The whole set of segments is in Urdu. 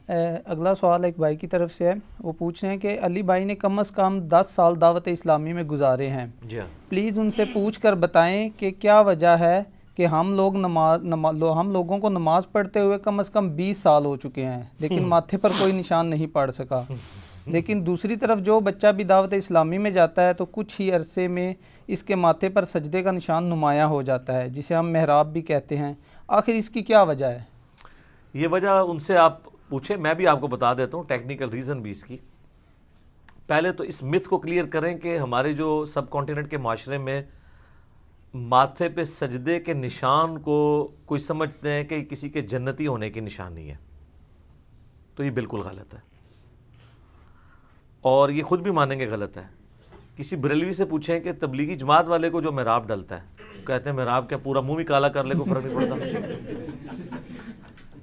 اگلا سوال ایک بھائی کی طرف سے ہے، وہ پوچھ رہے ہیں کہ علی بھائی نے کم از کم 10 سال دعوت اسلامی میں گزارے ہیں، جی ہاں، پلیز ان سے پوچھ کر بتائیں کہ کیا وجہ ہے کہ ہم لوگوں کو نماز پڑھتے ہوئے کم از کم 20 سال ہو چکے ہیں لیکن ماتھے پر کوئی نشان نہیں پڑ سکا، لیکن دوسری طرف جو بچہ بھی دعوت اسلامی میں جاتا ہے تو کچھ ہی عرصے میں اس کے ماتھے پر سجدے کا نشان نمایاں ہو جاتا ہے جسے ہم محراب بھی کہتے ہیں، آخر اس کی کیا وجہ ہے؟ یہ وجہ ان سے آپ پوچھیں، میں بھی آپ کو بتا دیتا ہوں ٹیکنیکل ریزن بھی اس کی۔ پہلے تو اس مت کو کلیئر کریں کہ ہمارے جو سب کانٹیننٹ کے معاشرے میں ماتھے پہ سجدے کے نشان کو کوئی سمجھتے ہیں کہ کسی کے جنتی ہونے کی نشانی ہے، تو یہ بالکل غلط ہے، اور یہ خود بھی مانیں گے غلط ہے۔ کسی بریلوی سے پوچھیں کہ تبلیغی جماعت والے کو جو محراب ڈلتا ہے، کہتے ہیں محراب کیا پورا منہ بھی کالا کر لے کو فرق نہیں پڑتا،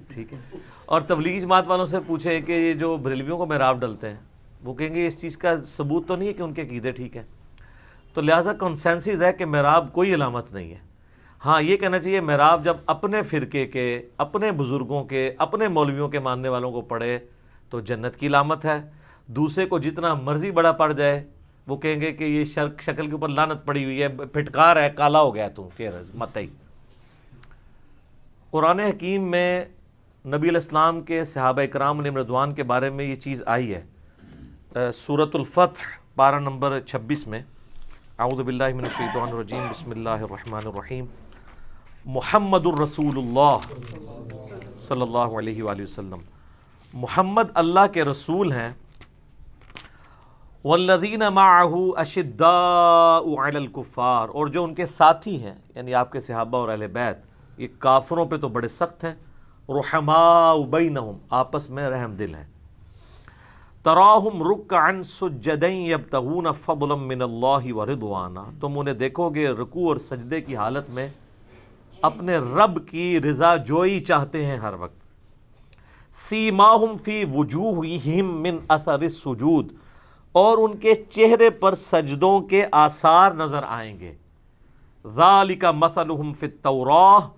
ٹھیک ہے۔ اور تبلیغی جماعت والوں سے پوچھیں کہ یہ جو بریلویوں کو محراب ڈلتے ہیں، وہ کہیں گے اس چیز کا ثبوت تو نہیں ہے کہ ان کے عقیدے ٹھیک ہیں، تو لہٰذا کنسنسس ہے کہ محراب کوئی علامت نہیں ہے۔ ہاں یہ کہنا چاہیے محراب جب اپنے فرقے کے، اپنے بزرگوں کے، اپنے مولویوں کے ماننے والوں کو پڑھے تو جنت کی علامت ہے، دوسرے کو جتنا مرضی بڑا پڑ جائے وہ کہیں گے کہ یہ شکل کے اوپر لعنت پڑی ہوئی ہے، پھٹکار ہے، کالا ہو گیا تو چہرہ مت ہی۔ قرآن حکیم میں نبی علیہ السلام کے صحابہ اکرام علیہم رضوان کے بارے میں یہ چیز آئی ہے، سورۃ الفتح پارہ نمبر 26 میں، اعوذ باللہ من الشیطان الرجیم، بسم اللہ الرحمن الرحیم، محمد الرسول اللہ صلی اللہ علیہ وآلہ وسلم، محمد اللہ کے رسول ہیں، والذین معہ اشداء علی الکفار، اور جو ان کے ساتھی ہیں یعنی آپ کے صحابہ اور اہل بیت، یہ کافروں پہ تو بڑے سخت ہیں، رحماء بینہم، آپس میں رحم دل ہیں، تراہم رکعا سجدا یبتغون فضلا من اللہ ورضوانا، تم انہیں دیکھو گے رکوع اور سجدے کی حالت میں اپنے رب کی رضا جوئی چاہتے ہیں ہر وقت، سیماہم فی وجوہہم من اثر السجود، اور ان کے چہرے پر سجدوں کے آثار نظر آئیں گے، ذالک مثلہم فی التوراۃ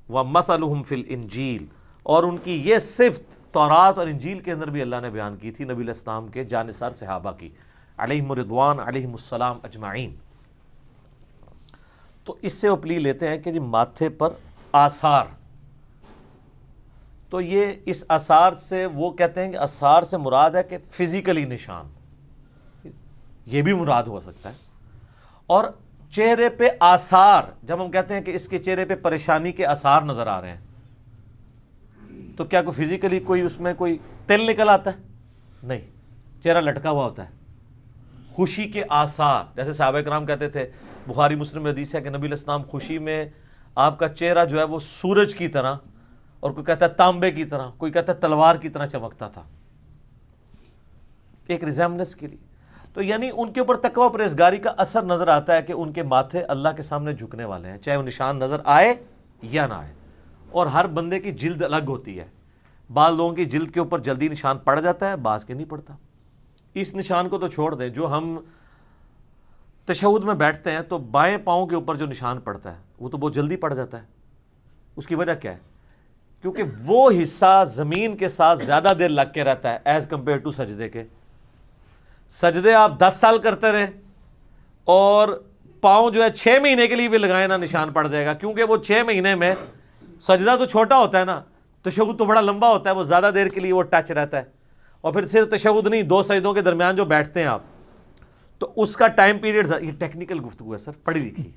ومثلہم فی الانجیل، اور ان کی یہ صفت تورات اور انجیل کے اندر بھی اللہ نے بیان کی تھی نبی علیہ السلام کے جانثار صحابہ کی علیہم رضوان علیہم السلام اجمعین۔ تو اس سے اپلی لیتے ہیں کہ جی ماتھے پر آثار، تو یہ اس آثار سے وہ کہتے ہیں کہ آثار سے مراد ہے کہ فزیکلی نشان، یہ بھی مراد ہو سکتا ہے، اور چہرے پہ آثار، جب ہم کہتے ہیں کہ اس کے چہرے پہ پریشانی کے آثار نظر آ رہے ہیں تو کیا کوئی فزیکلی کوئی اس میں کوئی تل نکل آتا ہے؟ نہیں، چہرہ لٹکا ہوا ہوتا ہے۔ خوشی کے آثار، جیسے صحابہ کرام کہتے تھے، بخاری مسلم میں حدیث ہے کہ نبی علیہ السلام خوشی میں آپ کا چہرہ جو ہے وہ سورج کی طرح، اور کوئی کہتا ہے تانبے کی طرح، کوئی کہتا ہے تلوار کی طرح چمکتا تھا، ایک ریزیمبلنس کے لیے۔ تو یعنی ان کے اوپر تقوی پرہیزگاری کا اثر نظر آتا ہے کہ ان کے ماتھے اللہ کے سامنے جھکنے والے ہیں، چاہے وہ نشان نظر آئے یا نہ آئے، اور ہر بندے کی جلد الگ ہوتی ہے، بعض لوگوں کی جلد کے اوپر جلدی نشان پڑ جاتا ہے، بعض کے نہیں پڑتا۔ اس نشان کو تو چھوڑ دیں، جو ہم تشہد میں بیٹھتے ہیں تو بائیں پاؤں کے اوپر جو نشان پڑتا ہے وہ تو بہت جلدی پڑ جاتا ہے، اس کی وجہ کیا ہے؟ کیونکہ وہ حصہ زمین کے ساتھ زیادہ دیر لگ کے رہتا ہے ایز کمپیئر ٹو سجدے کے۔ سجدے آپ 10 سال کرتے رہیں اور پاؤں جو ہے 6 مہینے کے لیے بھی لگائیں نا، نشان پڑ جائے گا، کیونکہ وہ 6 مہینے میں سجدہ تو چھوٹا ہوتا ہے نا، تشہد تو بڑا لمبا ہوتا ہے، وہ زیادہ دیر کے لیے وہ ٹچ رہتا ہے، اور پھر صرف تشہد نہیں، 2 سجدوں کے درمیان جو بیٹھتے ہیں آپ، تو اس کا ٹائم پیریڈ، یہ ٹیکنیکل گفتگو ہے سر، پڑھی لکھی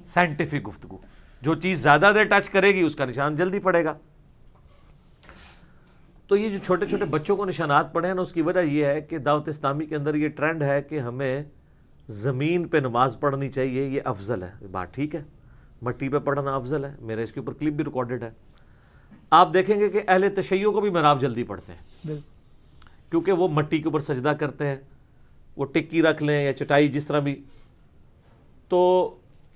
سائنٹیفک گفتگو، جو چیز زیادہ دیر ٹچ کرے گی اس کا نشان جلدی پڑے گا۔ تو یہ جو چھوٹے چھوٹے بچوں کو نشانات پڑے ہیں نا، اس کی وجہ یہ ہے کہ دعوت اسلامی کے اندر یہ ٹرینڈ ہے کہ ہمیں زمین پہ نماز پڑھنی چاہیے، یہ افضل ہے، بات ٹھیک ہے، مٹی پہ پڑھنا افضل ہے، میرے اس کے اوپر کلپ بھی ریکارڈڈ ہے۔ آپ دیکھیں گے کہ اہل تشیع کو بھی محراب جلدی پڑھتے ہیں، کیونکہ وہ مٹی کے اوپر سجدہ کرتے ہیں، وہ ٹکی رکھ لیں یا چٹائی جس طرح بھی۔ تو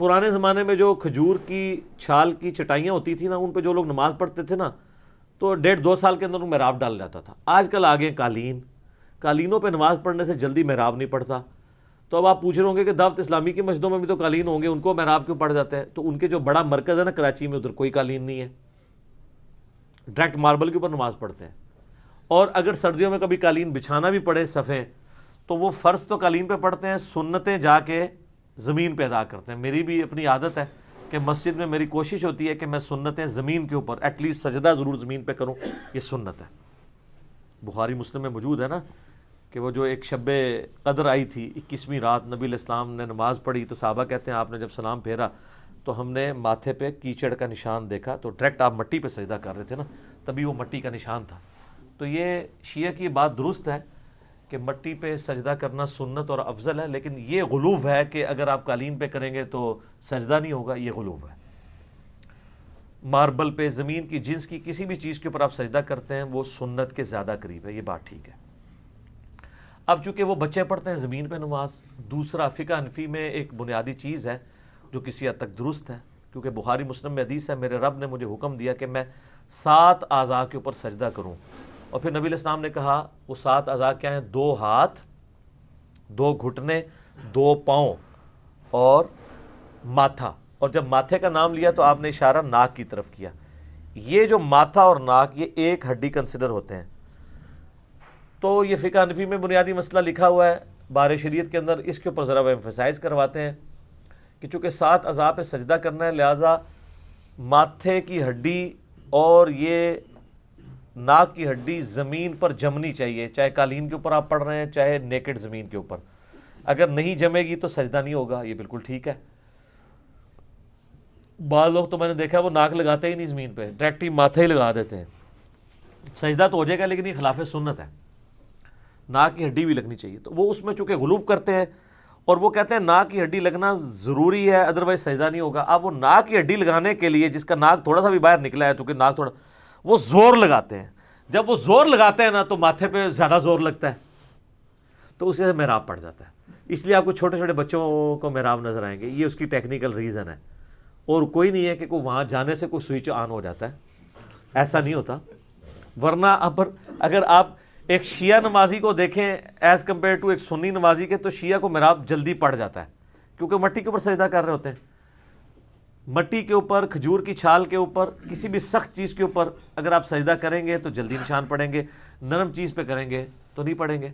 پرانے زمانے میں جو کھجور کی چھال کی چٹائیاں ہوتی تھیں نا، ان پہ جو لوگ نماز پڑھتے تھے نا، تو 1.5-2 سال کے اندر ان محراب ڈال جاتا تھا۔ آج کل آگے قالینوں پہ نماز پڑھنے سے جلدی محراب نہیں پڑتا۔ تو اب آپ پوچھ رہے ہوں گے کہ دعوت اسلامی کی مسجدوں میں بھی تو قالین ہوں گے، ان کو محراب کیوں پڑ جاتے ہیں؟ تو ان کے جو بڑا مرکز ہے نا کراچی میں، ادھر کوئی قالین نہیں ہے، ڈائریکٹ ماربل کے اوپر نماز پڑھتے ہیں۔ اور اگر سردیوں میں کبھی قالین بچھانا بھی پڑے صفیں، تو وہ فرض تو قالین پہ پڑھتے ہیں، سنتیں جا کے زمین پہ ادا کرتے ہیں۔ میری بھی اپنی عادت ہے کہ مسجد میں میری کوشش ہوتی ہے کہ میں سنتیں زمین کے اوپر ایٹ لیسٹ سجدہ ضرور زمین پہ کروں، یہ سنت ہے۔ بخاری مسلم میں موجود ہے نا کہ وہ جو ایک شب قدر آئی تھی 21ویں رات، نبی علیہ السلام نے نماز پڑھی تو صحابہ کہتے ہیں آپ نے جب سلام پھیرا تو ہم نے ماتھے پہ کیچڑ کا نشان دیکھا، تو ڈائریکٹ آپ مٹی پہ سجدہ کر رہے تھے نا، تبھی وہ مٹی کا نشان تھا۔ تو یہ شیعہ کی بات درست ہے کہ مٹی پہ سجدہ کرنا سنت اور افضل ہے، لیکن یہ غلوب ہے کہ اگر آپ قالین پہ کریں گے تو سجدہ نہیں ہوگا، یہ غلوب ہے۔ ماربل پہ، زمین کی جنس کی کسی بھی چیز کے اوپر آپ سجدہ کرتے ہیں وہ سنت کے زیادہ قریب ہے، یہ بات ٹھیک ہے۔ اب چونکہ وہ بچے پڑھتے ہیں زمین پہ نماز، دوسرا فقہ حنفی میں ایک بنیادی چیز ہے جو کسی حد تک درست ہے، کیونکہ بخاری مسلم میں حدیث ہے میرے رب نے مجھے حکم دیا کہ میں 7 اعضاء کے اوپر سجدہ کروں، اور پھر نبی علیہ السلام نے کہا وہ 7 اعضاء کیا ہیں؟ 2 ہاتھ، 2 گھٹنے، 2 پاؤں اور ماتھا، اور جب ماتھے کا نام لیا تو آپ نے اشارہ ناک کی طرف کیا۔ یہ جو ماتھا اور ناک یہ ایک ہڈی کنسیڈر ہوتے ہیں، تو یہ فقہ حنفی میں بنیادی مسئلہ لکھا ہوا ہے بار شریعت کے اندر، اس کے اوپر ذرا وہ ایمفسائز کرواتے ہیں کہ چونکہ 7 اعضاء پہ سجدہ کرنا ہے لہٰذا ماتھے کی ہڈی اور یہ ناک کی ہڈی زمین پر جمنی چاہیے، چاہے قالین کے اوپر آپ پڑھ رہے ہیں چاہے نیکڈ زمین کے اوپر۔ اگر نہیں جمے گی تو سجدہ نہیں ہوگا، یہ بالکل ٹھیک ہے۔ بعض لوگ تو میں نے دیکھا وہ ناک لگاتے ہی نہیں زمین پہ، ڈائریکٹ ہی ماتھے ہی لگا دیتے ہیں، سجدہ تو ہو جائے گا لیکن یہ خلاف سنت ہے، ناک کی ہڈی بھی لگنی چاہیے۔ تو وہ اس میں چونکہ غلوب کرتے ہیں اور وہ کہتے ہیں ناک کی ہڈی لگنا ضروری ہے ادروائز سجدہ نہیں ہوگا۔ اب وہ ناک کی ہڈی لگانے کے لیے جس کا ناک تھوڑا سا بھی باہر نکلا ہے، چونکہ ناک تھوڑا، وہ زور لگاتے ہیں، جب وہ زور لگاتے ہیں نا تو ماتھے پہ زیادہ زور لگتا ہے، تو اسے محراب پڑ جاتا ہے۔ اس لیے آپ کو چھوٹے چھوٹے بچوں کو محراب نظر آئیں گے، یہ اس کی ٹیکنیکل ریزن ہے، اور کوئی نہیں ہے کہ کوئی وہاں جانے سے کوئی سوئچ آن ہو جاتا ہے، ایسا نہیں ہوتا۔ ورنہ اگر آپ ایک شیعہ نمازی کو دیکھیں ایز کمپیئر ٹو ایک سنی نمازی کے، تو شیعہ کو محراب جلدی پڑ جاتا ہے کیونکہ مٹی کے اوپر سجدہ کر رہے ہوتے ہیں۔ مٹی کے اوپر، کھجور کی چھال کے اوپر، کسی بھی سخت چیز کے اوپر اگر آپ سجدہ کریں گے تو جلدی نشان پڑیں گے، نرم چیز پہ کریں گے تو نہیں پڑیں گے۔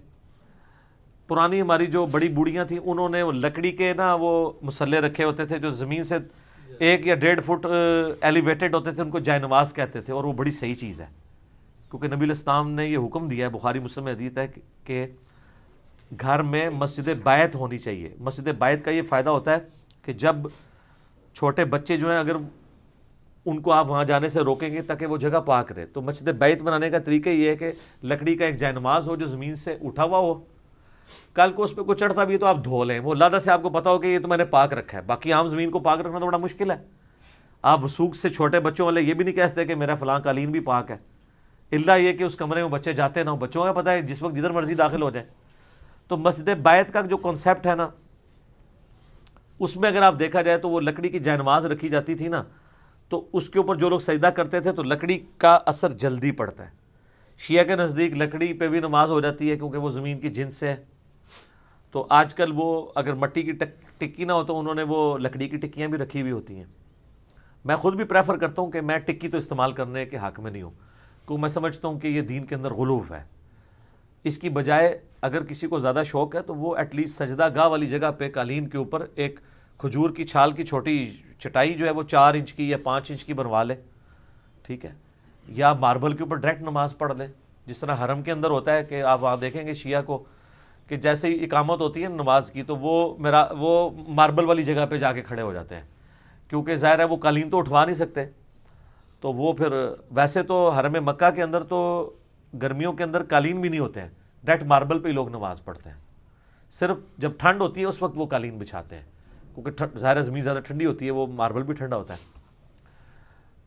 پرانی ہماری جو بڑی بوڑھیاں تھیں انہوں نے وہ لکڑی کے نا وہ مسلے رکھے ہوتے تھے جو زمین سے 1 یا 1.5 فٹ ایلیویٹڈ ہوتے تھے، ان کو جائے نماز کہتے تھے، اور وہ بڑی صحیح چیز ہے کیونکہ نبی علیہ السلام نے یہ حکم دیا ہے، بخاری مسلم میں حدیث ہے کہ گھر میں مسجد بیت ہونی چاہیے۔ مسجد بیت کا یہ فائدہ ہوتا ہے کہ جب چھوٹے بچے جو ہیں اگر ان کو آپ وہاں جانے سے روکیں گے تاکہ وہ جگہ پاک رہے، تو مسجد بیت بنانے کا طریقہ یہ ہے کہ لکڑی کا ایک جائے نماز ہو جو زمین سے اٹھا ہوا ہو، کل کو اس پہ کوئی چڑھتا بھی ہے تو آپ دھو لیں، وہ لادہ سے آپ کو پتا ہو کہ یہ تو میں نے پاک رکھا ہے۔ باقی عام زمین کو پاک رکھنا تو بڑا مشکل ہے، آپ وثوق سے چھوٹے بچوں والے یہ بھی نہیں کہہ سکتے کہ میرا فلاں قالین بھی پاک ہے، الا یہ کہ اس کمرے میں بچے جاتے نہ ہوں، بچوں کا پتہ ہے جس وقت جدھر مرضی داخل ہو جائیں۔ تو مسجد بیت کا جو کنسیپٹ ہے نا، اس میں اگر آپ دیکھا جائے تو وہ لکڑی کی جائے نماز رکھی جاتی تھی نا، تو اس کے اوپر جو لوگ سجدہ کرتے تھے تو لکڑی کا اثر جلدی پڑتا ہے۔ شیعہ کے نزدیک لکڑی پہ بھی نماز ہو جاتی ہے کیونکہ وہ زمین کی جنس سے ہے، تو آج کل وہ اگر مٹی کی ٹکی نہ ہو تو انہوں نے وہ لکڑی کی ٹکیاں بھی رکھی ہوئی ہوتی ہیں۔ میں خود بھی پریفر کرتا ہوں کہ میں ٹکی تو استعمال کرنے کے حق میں نہیں ہوں، کیونکہ میں سمجھتا ہوں کہ یہ دین کے اندر غلوف ہے۔ اس کی بجائے اگر کسی کو زیادہ شوق ہے تو وہ ایٹ لیسٹ سجدہ گاہ والی جگہ پہ قالین کے اوپر ایک کھجور کی چھال کی چھوٹی چٹائی جو ہے وہ 4 انچ کی یا 5 انچ کی بنوا لے، ٹھیک ہے، یا ماربل کے اوپر ڈائریکٹ نماز پڑھ لے، جس طرح حرم کے اندر ہوتا ہے کہ آپ وہاں دیکھیں گے شیعہ کو کہ جیسے ہی اقامت ہوتی ہے نماز کی تو وہ ماربل والی جگہ پہ جا کے کھڑے ہو جاتے ہیں، کیونکہ ظاہر ہے وہ قالین تو اٹھوا نہیں سکتے، تو وہ پھر ویسے تو حرم مکہ کے اندر تو گرمیوں کے اندر قالین بھی نہیں ہوتے ہیں، ڈائریکٹ ماربل پہ ہی لوگ نماز پڑھتے ہیں، صرف جب ٹھنڈ ہوتی ہے اس وقت وہ قالین بچھاتے ہیں کیونکہ ظاہر زمین زیادہ ٹھنڈی ہوتی ہے، وہ ماربل بھی ٹھنڈا ہوتا ہے۔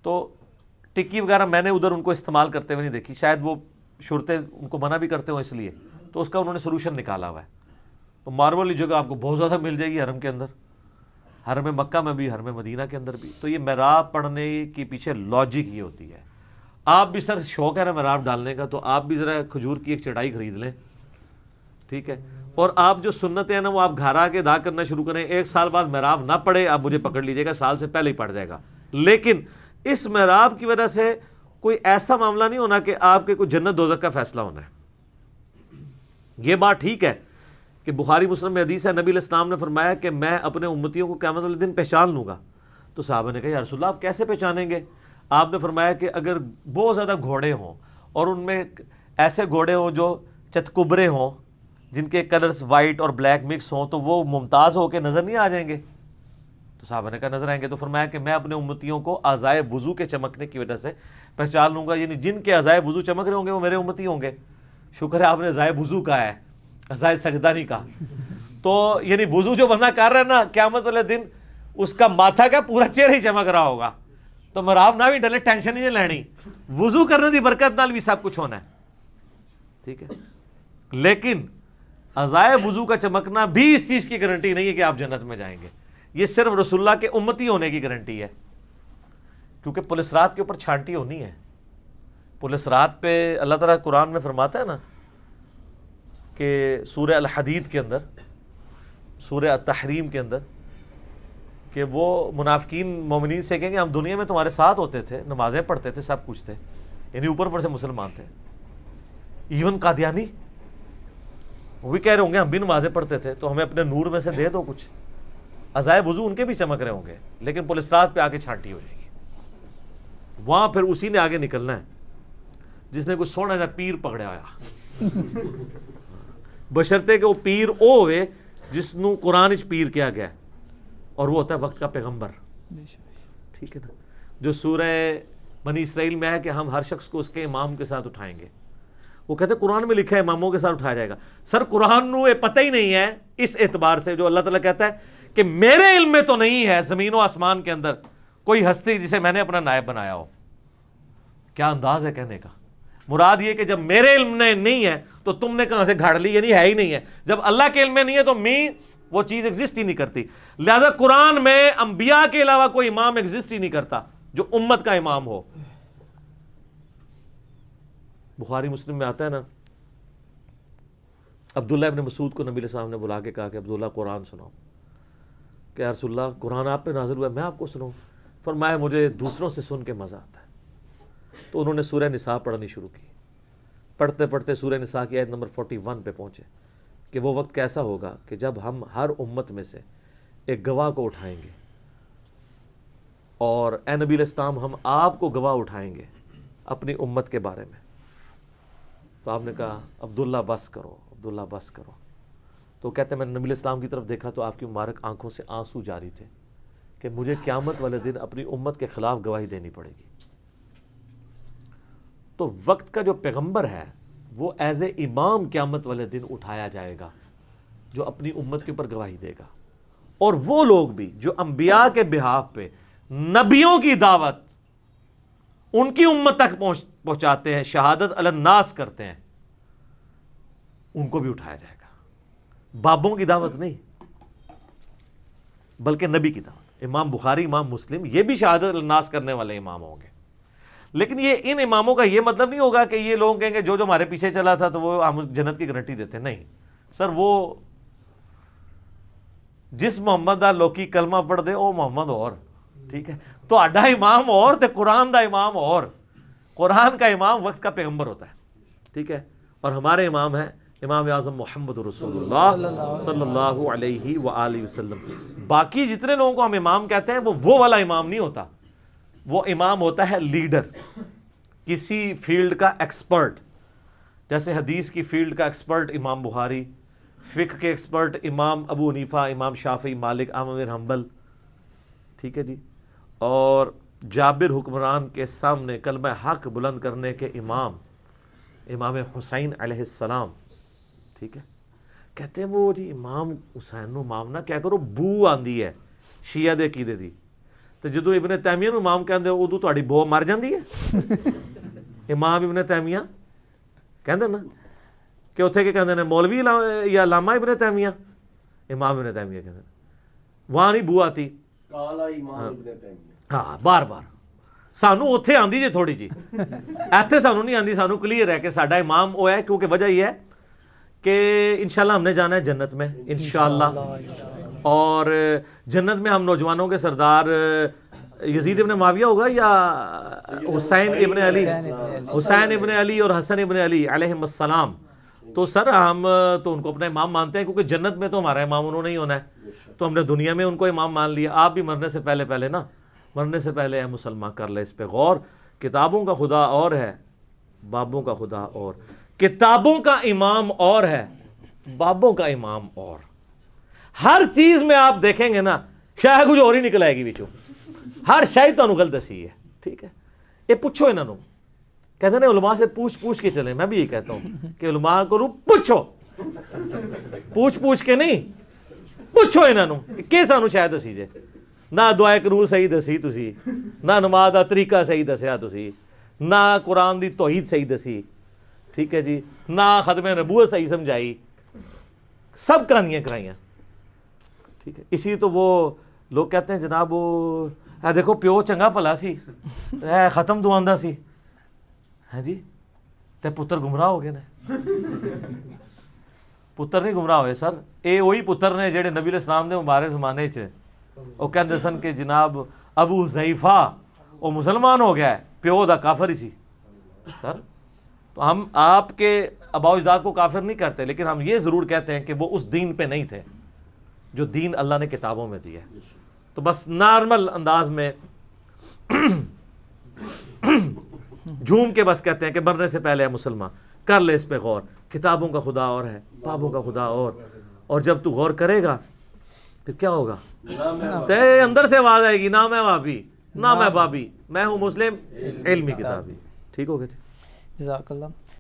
تو ٹکی وغیرہ میں نے ادھر ان کو استعمال کرتے ہوئے نہیں دیکھی، شاید وہ شرطیں ان کو منع بھی کرتے ہوں اس لیے، تو اس کا انہوں نے سلوشن نکالا ہوا ہے۔ تو ماربل والی جگہ آپ کو بہت زیادہ مل جائے گی حرم کے اندر، حرم مکہ میں بھی، حرم مدینہ کے اندر بھی۔ تو یہ محراب پڑھنے کے پیچھے لاجک یہ ہوتی ہے۔ آپ بھی سر شوق ہے نا محراب ڈالنے کا، تو آپ بھی ذرا کھجور کی ایک چٹائی خرید لیں، ٹھیک ہے، اور آپ جو سنتیں ہیں نا وہ آپ گھر آ کے ادا کرنا شروع کریں۔ 1 سال بعد محراب نہ پڑے آپ مجھے پکڑ لیجیے گا، سال سے پہلے ہی پڑ جائے گا، لیکن اس محراب کی وجہ سے کوئی ایسا معاملہ نہیں ہونا کہ آپ کے کوئی جنت دوزخ کا فیصلہ ہونا ہے. یہ بات ٹھیک ہے کہ بخاری مسلم میں حدیث ہے, نبی علیہ السلام نے فرمایا کہ میں اپنے امتیوں کو قیامت والے دن پہچان لوں گا. تو صحابہ نے کہا یا رسول اللہ آپ کیسے پہچانیں گے؟ آپ نے فرمایا کہ اگر بہت زیادہ گھوڑے ہوں اور ان میں ایسے گھوڑے ہوں جو چتکبرے ہوں, جن کے کلرز وائٹ اور بلیک مکس ہوں, تو وہ ممتاز ہو کے نظر نہیں آ جائیں گے؟ تو صحابہ نے کہا نظر آئیں گے. تو فرمایا کہ میں اپنے امتیوں کو اعضائے وضو کے چمکنے کی وجہ سے پہچان لوں گا, یعنی جن کے اعضائے وضو چمک رہے ہوں گے وہ میرے امتی ہوں گے. شکر ہے آپ نے اعضائے وضو کہا ہے, اعضائے سجدہ نہیں کہا. تو یعنی وضو جو بندہ کر رہا ہے نا, قیامت والے دن اس کا ماتھا کا پورا چہرہ ہی چمک رہا ہوگا. تو مراب نہ بھی ڈلے, ٹینشن نہیں لینی, وضو کرنے دی برکت نال بھی سب کچھ ہونا ہے. ٹھیک ہے, لیکن اعضائے وضو کا چمکنا بھی اس چیز کی گارنٹی نہیں ہے کہ آپ جنت میں جائیں گے. یہ صرف رسول اللہ کے امتی ہونے کی گارنٹی ہے, کیونکہ پولیس رات کے اوپر چھانٹی ہونی ہے. پولیس رات پہ اللہ تعالیٰ قرآن میں فرماتا ہے نا کہ سورہ الحدید کے اندر, سورہ التحریم کے اندر, کہ وہ منافقین مومنین سے کہیں کہ ہم دنیا میں تمہارے ساتھ ہوتے تھے, نمازیں پڑھتے تھے, سب کچھ تھے, یعنی اوپر پر سے مسلمان تھے. ایون قادیانی وہ بھی کہہ رہے ہوں گے ہم بھی نمازیں پڑھتے تھے, تو ہمیں اپنے نور میں سے دے دو کچھ. اعضائے وضو ان کے بھی چمک رہے ہوں گے, لیکن پولیس رات پہ آ کے چھانٹی ہو جائے گی. وہاں پھر اسی نے آگے نکلنا ہے جس نے کوئی سونا جا پیر پکڑیا ہوا, بشرطے کہ وہ پیر او ہوئے جس نو قرآن اچ پیر کیا گیا, اور وہ ہوتا ہے وقت کا پیغمبر. ٹھیک ہے نا, جو سورہ بنی اسرائیل میں ہے کہ ہم ہر شخص کو اس کے امام کے ساتھ اٹھائیں گے. وہ کہتے ہیں قرآن میں لکھا ہے اماموں کے ساتھ اٹھایا جائے گا. سر قرآن نو یہ پتہ ہی نہیں ہے اس اعتبار سے, جو اللہ تعالیٰ کہتا ہے کہ میرے علم میں تو نہیں ہے زمین و آسمان کے اندر کوئی ہستی جسے میں نے اپنا نائب بنایا ہو. کیا انداز ہے کہنے کا, مراد یہ کہ جب میرے علم میں نہیں ہے تو تم نے کہاں سے گھاڑ لی, یعنی ہے ہی نہیں ہے. جب اللہ کے علم میں نہیں ہے تو مینس وہ چیز ایگزسٹ ہی نہیں کرتی. لہذا قرآن میں انبیاء کے علاوہ کوئی امام ایگزسٹ ہی نہیں کرتا جو امت کا امام ہو. بخاری مسلم میں آتا ہے نا, عبداللہ ابن مسعود کو نبی علیہ السلام نے بلا کے کہا کہ عبداللہ قرآن سناؤ. کہ یا رسول اللہ قرآن آپ پہ نازل ہوا ہے, میں آپ کو سناؤں؟ فرمایا مجھے دوسروں سے سن کے مزہ آتا ہے. تو انہوں نے سورہ نساء پڑھنی شروع کی. پڑھتے پڑھتے سورہ نساء کی آیت نمبر 41 پہ پہنچے کہ وہ وقت کیسا ہوگا کہ جب ہم ہر امت میں سے ایک گواہ کو اٹھائیں گے, اور اے نبی علیہ السلام ہم آپ کو گواہ اٹھائیں گے اپنی امت کے بارے میں. تو آپ نے کہا عبداللہ بس کرو, عبداللہ بس کرو. تو کہتے ہیں میں نے نبی علیہ السلام کی طرف دیکھا تو آپ کی مبارک آنکھوں سے آنسو جاری تھے کہ مجھے قیامت والے دن اپنی امت کے خلاف گواہی دینی پڑے گی. تو وقت کا جو پیغمبر ہے وہ ایز اے امام قیامت والے دن اٹھایا جائے گا جو اپنی امت کے اوپر گواہی دے گا. اور وہ لوگ بھی جو انبیاء کے بہاف پہ نبیوں کی دعوت ان کی امت تک پہنچاتے ہیں, شہادت علی الناس کرتے ہیں, ان کو بھی اٹھایا جائے گا. بابوں کی دعوت نہیں بلکہ نبی کی دعوت. امام بخاری, امام مسلم یہ بھی شہادت علی الناس کرنے والے امام ہوں گے. لیکن یہ ان اماموں کا یہ مطلب نہیں ہوگا کہ یہ لوگ کہیں گے جو ہمارے پیچھے چلا تھا تو وہ ہم جنت کی گارنٹی دیتے. نہیں سر, وہ جس محمد دا لوکی کلمہ پڑھ دے وہ محمد اور, ٹھیک ہے, تو اڈا امام اور تے قرآن دا امام اور. قرآن کا امام وقت کا پیغمبر ہوتا ہے, ٹھیک ہے, اور ہمارے امام ہیں امام اعظم محمد رسول اللہ صلی اللہ علیہ وآلہ وسلم. باقی جتنے لوگوں کو ہم امام کہتے ہیں وہ والا امام نہیں ہوتا. وہ امام ہوتا ہے لیڈر, کسی فیلڈ کا ایکسپرٹ. جیسے حدیث کی فیلڈ کا ایکسپرٹ امام بخاری, فقہ کے ایکسپرٹ امام ابو حنیفہ, امام شافعی, مالک, احمد بن حنبل, ٹھیک ہے جی, اور جابر حکمران کے سامنے کلمہ حق بلند کرنے کے امام امام حسین علیہ السلام, ٹھیک ہے. کہتے ہیں وہ جی امام حسین نو امام نہ کیا کرو, بو آندی ہے شیعہ دے عقیدے دی. تو جدو ابن تیمیہ نو امام کہندے ادو تہاڈی بو مر جاندی ہے. امام ابن تیمیہ کہندے نا کہ اتھے کے کہندے نے مولوی یا علامہ ابن تیمیہ, امام ابن تیمیہ کہندے وہاں نہیں بو آتی. کالا امام ابن تیمیہ, ہاں بار بار سانو اتھے آندی جی تھوڑی جی, ایتھے سانو نہیں آندی. سانو کلیئر ہے کہ ساڈا امام وہ ہے, کیونکہ وجہ یہ ہے کہ انشاءاللہ ہم نے جانا ہے جنت میں انشاءاللہ, اور جنت میں ہم نوجوانوں کے سردار یزید ابن معاویہ ہوگا یا حسین ابن علی، حسین ابن علی اور حسن ابن علی علیہم السلام. تو سر ہم تو ان کو اپنا امام مانتے ہیں، کیونکہ جنت میں تو ہمارا امام انہوں نے ہی ہونا ہے، تو ہم نے دنیا میں ان کو امام مان لیا. آپ بھی مرنے سے پہلے نا، مرنے سے پہلے اے مسلمان کر لے اس پہ غور. کتابوں کا خدا اور ہے، بابوں کا خدا اور. کتابوں کا امام اور ہے، بابوں کا امام اور. ہر چیز میں آپ دیکھیں گے نا شاید کچھ اور ہی نکل آئے گی بچوں، ہر شاید تو غلط دسی ہے. ٹھیک ہے، یہ پوچھو انہوں نے، کہتے ہیں علماء سے پوچھ کے چلیں. میں بھی یہ کہتا ہوں کہ علماء کو پوچھو، پوچھ کے نہیں، پوچھو انہوں نے کہ سانو شاید دسی جے. نہ دعائے قنوت صحیح دسی تسی، نہ نماز دا طریقہ صحیح دسیا تسی، نہ قرآن دی توحید صحیح دسی. ٹھیک ہے جی، نہ ختم نبوت صحیح سمجھائی، سب کہانیاں کرائیاں. ٹھیک ہے، اسی تو وہ لوگ کہتے ہیں جناب وہ دیکھو پیو چنگا بھلا سی، ختم دعاندا سی. ہاں جی، تے پتر گمراہ ہو گئے نے. پتر نہیں گمراہ ہوئے سر، اے وہی پتر نے جڑے نبی علیہ السلام نے مبارک زمانے چ وہ کہندے سن کہ جناب ابو حذیفہ وہ مسلمان ہو گیا ہے، پیو دا کافر ہی سی. سر تو ہم آپ کے آباء و اجداد کو کافر نہیں کرتے، لیکن ہم یہ ضرور کہتے ہیں کہ وہ اس دین پہ نہیں تھے جو دین اللہ نے کتابوں میں دیا ہے. تو بس نارمل انداز میں جھوم کے بس کہتے ہیں کہ مرنے سے پہلے ہے مسلمان کر لے اس پہ غور. کتابوں کا خدا اور ہے، بابوں کا خدا اور جب تو غور کرے گا پھر کیا ہوگا؟ تے اندر سے آواز آئے گی، نہ میں وابی نہ میں بابی، میں ہوں مسلم علمی کتابی. ٹھیک ہو گیا جی، جزاک اللہ.